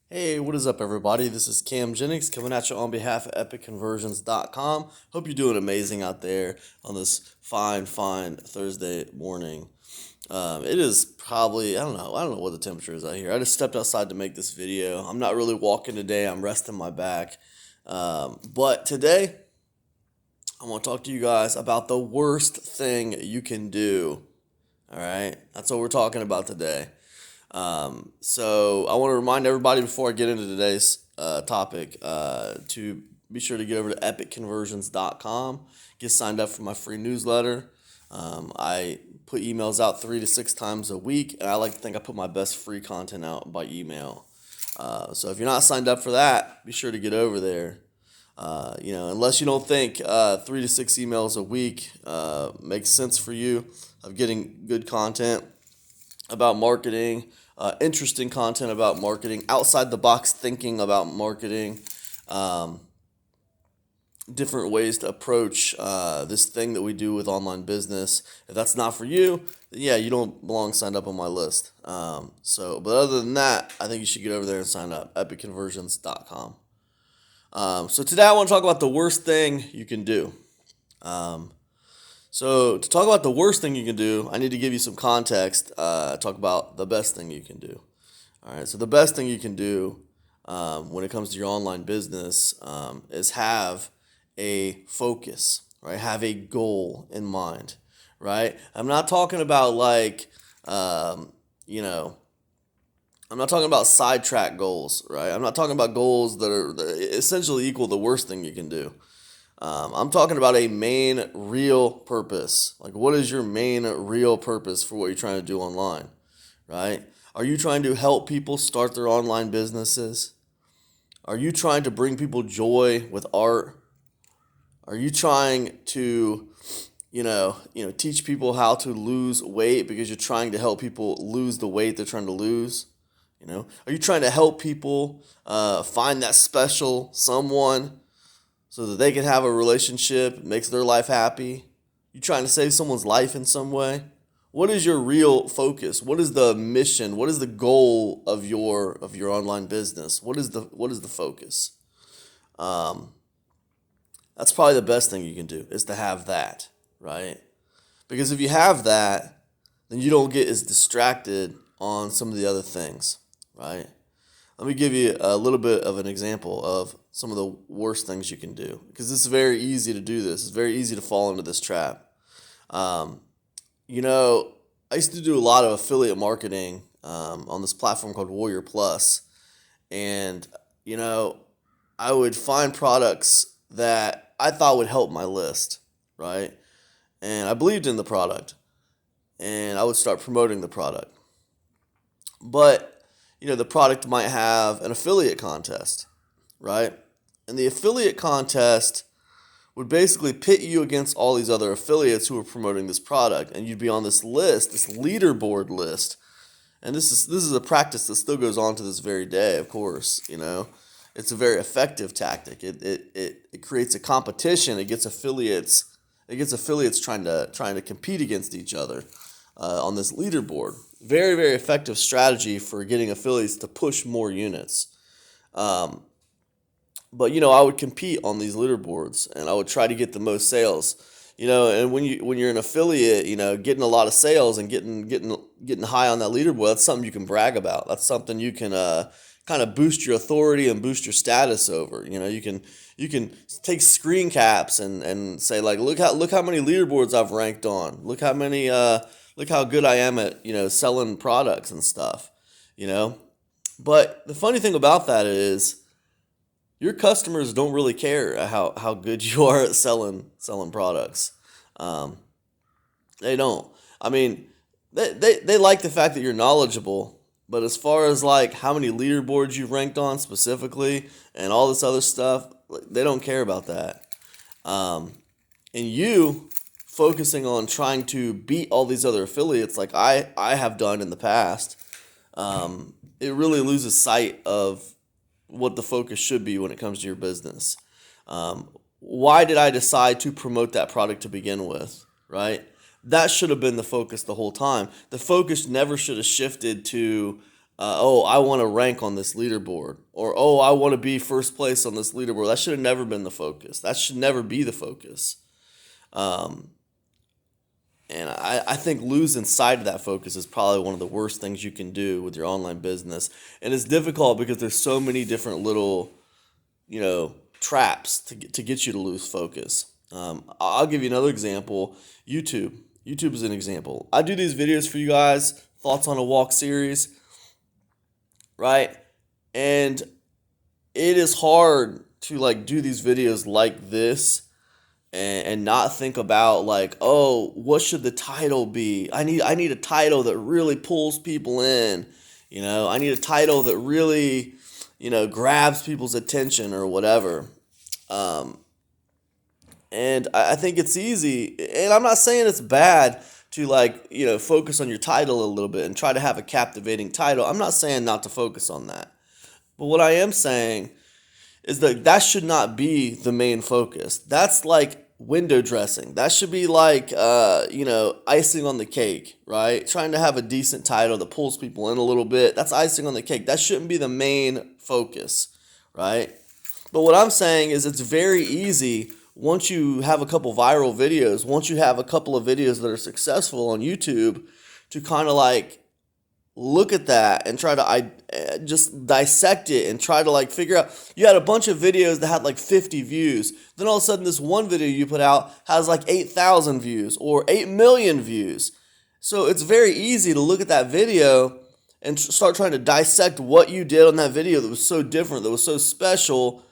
Hey, what is up, everybody? This is Cam Jennings coming at you on behalf of EpicConversions.com. Hope you're doing amazing out there on this fine Thursday morning. It is probably, I don't know what the temperature is out here. I just stepped outside to make this video. I'm not really walking today, I'm resting my back. But today, I want to talk to you guys about the worst thing you can do. All right, that's what we're talking about today. So I want to remind everybody before I get into today's topic to be sure to get over to epicconversions.com, get signed up for my free newsletter. I put emails out 3 to 6 times a week, and I like to think I put my best free content out by email. So if you're not signed up for that, be sure to get over there. Unless you don't think 3 to 6 emails a week makes sense for you of getting good content about marketing, interesting content about marketing, outside the box thinking about marketing, um, different ways to approach this thing that we do with online business. If that's not for you, then yeah, you don't belong signed up on my list. But other than that, I think you should get over there and sign up, epicconversions.com. So today I want to talk about the worst thing you can do. Um, So to talk about the worst thing you can do, I need to give you some context. Talk about the best thing you can do. All right. So the best thing you can do when it comes to your online business is have a focus, right? Have a goal in mind, right? I'm not talking about um, you know, I'm not talking about sidetrack goals, right? I'm not talking about goals that essentially equal the worst thing you can do. I'm talking about a main real purpose. Like, what is your main real purpose for what you're trying to do online, right? Are you trying to help people start their online businesses? Are you trying to bring people joy with art? Are you trying to, teach people how to lose weight because you're trying to help people lose the weight they're trying to lose? Are you trying to help people find that special someone so that they can have a relationship, makes their life happy? You trying to save someone's life in some way? What is your real focus? What is the mission? What is the goal of your online business? What is the focus? Um, that's probably the best thing you can do is to have that, right? Because if you have that, then you don't get as distracted on some of the other things, right? Let me give you a little bit of an example of some of the worst things you can do because it's very easy to do this. It's very easy to fall into this trap. Um, you know, I used to do a lot of affiliate marketing on this platform called Warrior Plus, and you know, I would find products that I thought would help my list, right? And I believed in the product, and I would start promoting the product. But the product might have an affiliate contest, right? And the affiliate contest would basically pit you against all these other affiliates who are promoting this product, and you'd be on this list, this leaderboard list. And this is a practice that still goes on to this very day, of course. It's a very effective tactic. It creates a competition. It gets affiliates trying to compete against each other on this leaderboard. Very, very effective strategy for getting affiliates to push more units. Um, but I would compete on these leaderboards, and I would try to get the most sales. And when you're an affiliate, getting a lot of sales and getting high on that leaderboard, that's something you can brag about. That's something you can kind of boost your authority and boost your status over. You can take screen caps and say, like, look how many leaderboards I've ranked on. Look how good I am at selling products and stuff. You know, but the funny thing about that is your customers don't really care how good you are at selling products. Um, they don't. I mean, they like the fact that you're knowledgeable, but as far as like how many leaderboards you've ranked on specifically and all this other stuff, like, they don't care about that. Um, and you focusing on trying to beat all these other affiliates, like I have done in the past, it really loses sight of what the focus should be when it comes to your business. Um, why did I decide to promote that product to begin with? Right? That should have been the focus the whole time. The focus never should have shifted to Oh, I want to rank on this leaderboard, or oh, I want to be first place on this leaderboard. That should have never been the focus. That should never be the focus. Um, and I think losing sight of that focus is probably one of the worst things you can do with your online business. And it's difficult because there's so many different little, traps to get you to lose focus. I'll give you another example. YouTube. YouTube is an example. I do these videos for you guys, Thoughts on a Walk series, right? And it is hard to like do these videos like this and not think about like, oh, what should the title be? I need a title that really pulls people in. I need a title that really, grabs people's attention or whatever. Um, and I think it's easy, and I'm not saying it's bad to like, focus on your title a little bit and try to have a captivating title. I'm not saying not to focus on that. But what I am saying is that that should not be the main focus. That's like window dressing. That should be like, icing on the cake, right? Trying to have a decent title that pulls people in a little bit. That's icing on the cake. That shouldn't be the main focus, right? But what I'm saying is it's very easy once you have a couple viral videos, once you have a couple of videos that are successful on YouTube, to kind of like look at that and try to just dissect it and try to like figure out. You had a bunch of videos that had like 50 views. Then all of a sudden this one video you put out has like 8,000 views or 8 million views. So it's very easy to look at that video and start trying to dissect what you did on that video that was so different, that was so special,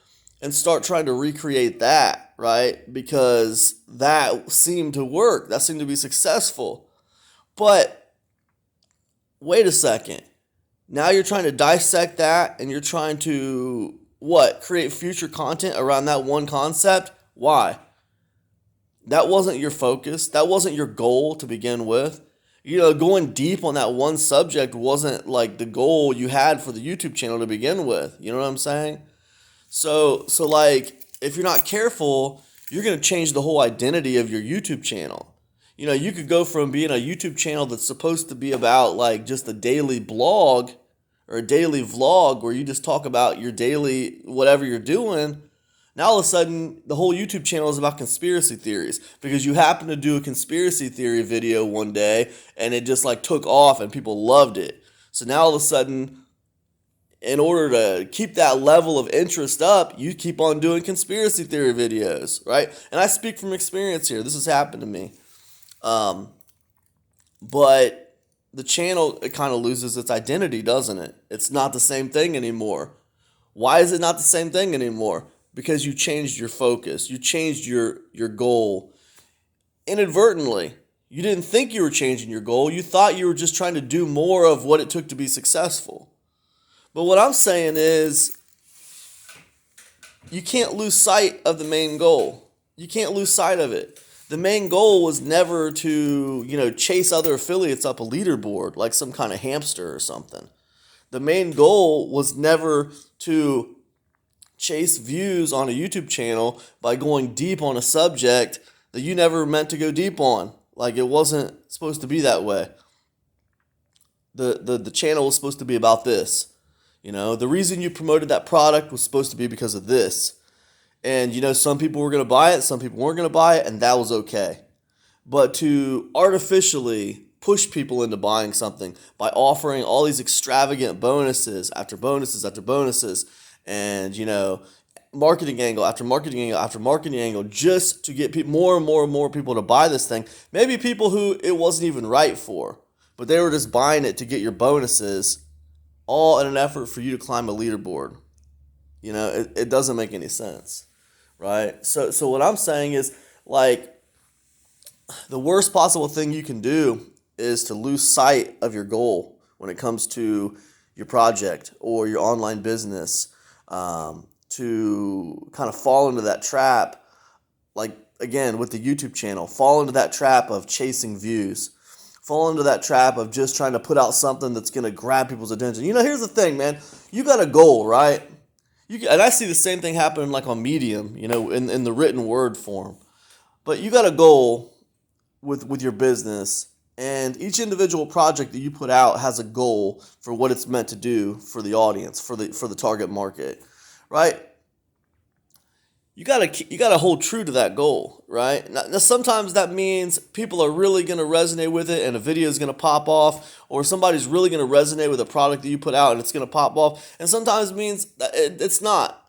and start trying to recreate that, right? Because that seemed to work. That seemed to be successful. But wait a second. Now you're trying to dissect that and you're trying to, what? Create future content around that one concept? Why? That wasn't your focus. That wasn't your goal to begin with. Going deep on that one subject wasn't like the goal you had for the YouTube channel to begin with. You know what I'm saying? So like, if you're not careful, you're going to change the whole identity of your YouTube channel. You could go from being a YouTube channel that's supposed to be about like just a daily blog or a daily vlog where you just talk about your daily whatever you're doing. Now all of a sudden, the whole YouTube channel is about conspiracy theories because you happen to do a conspiracy theory video one day and it just like took off and people loved it. So now all of a sudden, in order to keep that level of interest up, you keep on doing conspiracy theory videos, right? And I speak from experience here. This has happened to me. But the channel, it kind of loses its identity, doesn't it? It's not the same thing anymore. Why is it not the same thing anymore? Because you changed your focus. You changed your goal inadvertently. You didn't think you were changing your goal. You thought you were just trying to do more of what it took to be successful. But what I'm saying is you can't lose sight of the main goal. You can't lose sight of it. The main goal was never to, chase other affiliates up a leaderboard like some kind of hamster or something. The main goal was never to chase views on a YouTube channel by going deep on a subject that you never meant to go deep on. Like it wasn't supposed to be that way. The channel was supposed to be about this. The reason you promoted that product was supposed to be because of this. And, some people were going to buy it, some people weren't going to buy it, and that was okay. But to artificially push people into buying something by offering all these extravagant bonuses after bonuses after bonuses and, marketing angle after marketing angle after marketing angle just to get more and more and more people to buy this thing. Maybe people who it wasn't even right for, but they were just buying it to get your bonuses, all in an effort for you to climb a leaderboard. It doesn't make any sense, right? So what I'm saying is, like, the worst possible thing you can do is to lose sight of your goal when it comes to your project or your online business, to kind of fall into that trap, like, again, with the YouTube channel, fall into that trap of chasing views. Fall into that trap of just trying to put out something that's going to grab people's attention. Here's the thing, man. You got a goal, right? And I see the same thing happen like on Medium, in the written word form. But you got a goal with your business, And each individual project that you put out has a goal for what it's meant to do for the audience, for the target market, right? You gotta hold true to that goal, right? Now, sometimes that means people are really gonna resonate with it, and a video is gonna pop off, or somebody's really gonna resonate with a product that you put out, and it's gonna pop off. And sometimes it means that it's not,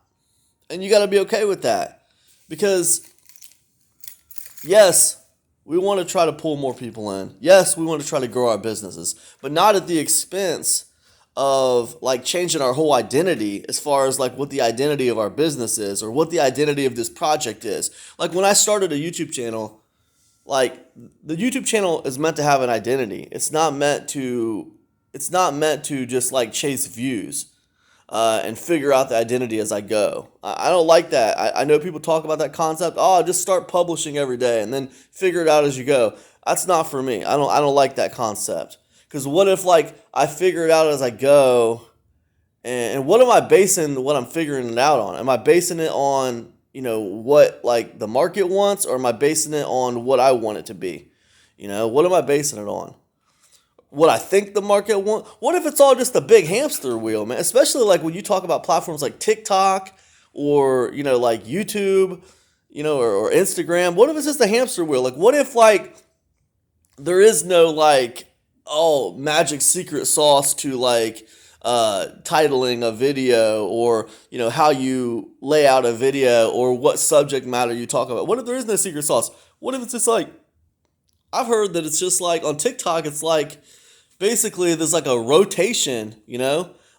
and you gotta be okay with that, because yes, we want to try to pull more people in. Yes, we want to try to grow our businesses, but not at the expense of like changing our whole identity as far as like what the identity of our business is or what the identity of this project is. Like when I started a YouTube channel, like the YouTube channel is meant to have an identity. It's not meant to just like chase views and figure out the identity as I go. I don't like that. I know people talk about that concept. Oh, just start publishing every day and then figure it out as you go. That's not for me. I don't like that concept. Because what if like I figure it out as I go, and what am I basing what I'm figuring it out on? Am I basing it on what like the market wants, or am I basing it on what I want it to be? What am I basing it on? What I think the market want. What if it's all just a big hamster wheel, man? Especially like when you talk about platforms like TikTok or like YouTube, or Instagram. What if it's just a hamster wheel? Like what if like there is no like magic secret sauce to like titling a video, or how you lay out a video, or what subject matter you talk about? What if there is no secret sauce? What if it's just like, I've heard that it's just like on TikTok, it's like basically there's like a rotation,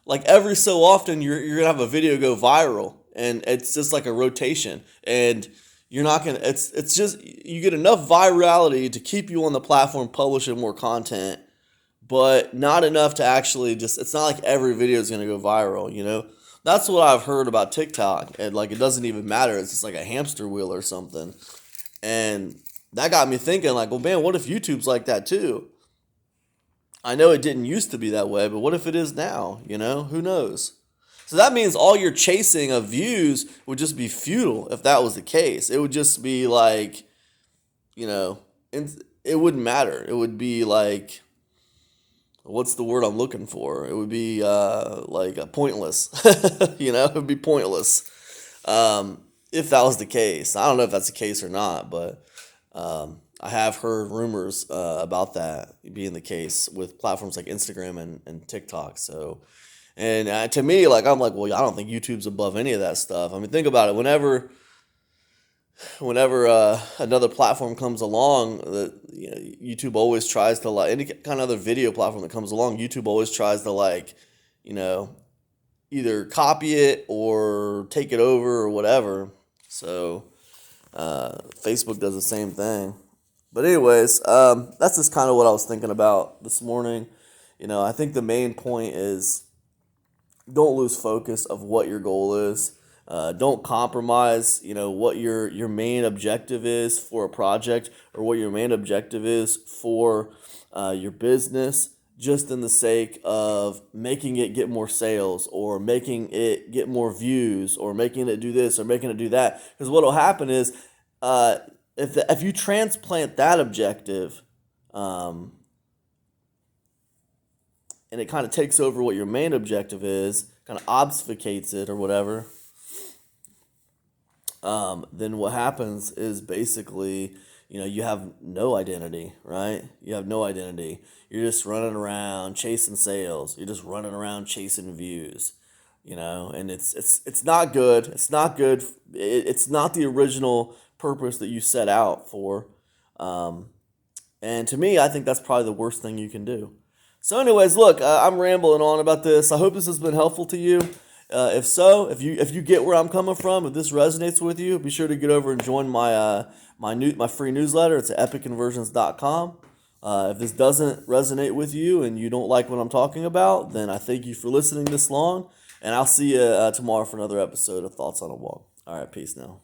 like every so often you're gonna have a video go viral, and it's just like a rotation, and you're not gonna it's just you get enough virality to keep you on the platform publishing more content, but not enough to actually it's not like every video is gonna go viral. That's what I've heard about TikTok, and like it doesn't even matter, it's just like a hamster wheel or something. And that got me thinking, like, well, man, what if YouTube's like that too? I know it didn't used to be that way, but what if it is now? Who knows? So that means all your chasing of views would just be futile if that was the case. It would just be like, it wouldn't matter. It would be like, what's the word I'm looking for? It would be like pointless. It would be pointless if that was the case. I don't know if that's the case or not, but I have heard rumors about that being the case with platforms like Instagram and TikTok. So, and to me, like I'm like, well, I don't think YouTube's above any of that stuff. I mean, think about it. Whenever another platform comes along, YouTube always tries to like any kind of other video platform that comes along. YouTube always tries to like, either copy it or take it over or whatever. So Facebook does the same thing. But anyways, that's just kind of what I was thinking about this morning. I think the main point is don't lose focus of what your goal is. Don't compromise, what your main objective is for a project, or what your main objective is for your business, just in the sake of making it get more sales, or making it get more views, or making it do this or making it do that. Because what will happen is if you transplant that objective, and it kind of takes over what your main objective is, kind of obfuscates it or whatever, then what happens is basically, you have no identity, right? You have no identity. You're just running around chasing sales. You're just running around chasing views, and it's not good. It's not good. It's not the original purpose that you set out for. And to me, I think that's probably the worst thing you can do. So anyways, look, I'm rambling on about this. I hope this has been helpful to you. If so, if you get where I'm coming from, if this resonates with you, be sure to get over and join my my free newsletter. It's at epicconversions.com. If this doesn't resonate with you and you don't like what I'm talking about, then I thank you for listening this long, and I'll see you tomorrow for another episode of Thoughts on a Walk. All right, peace now.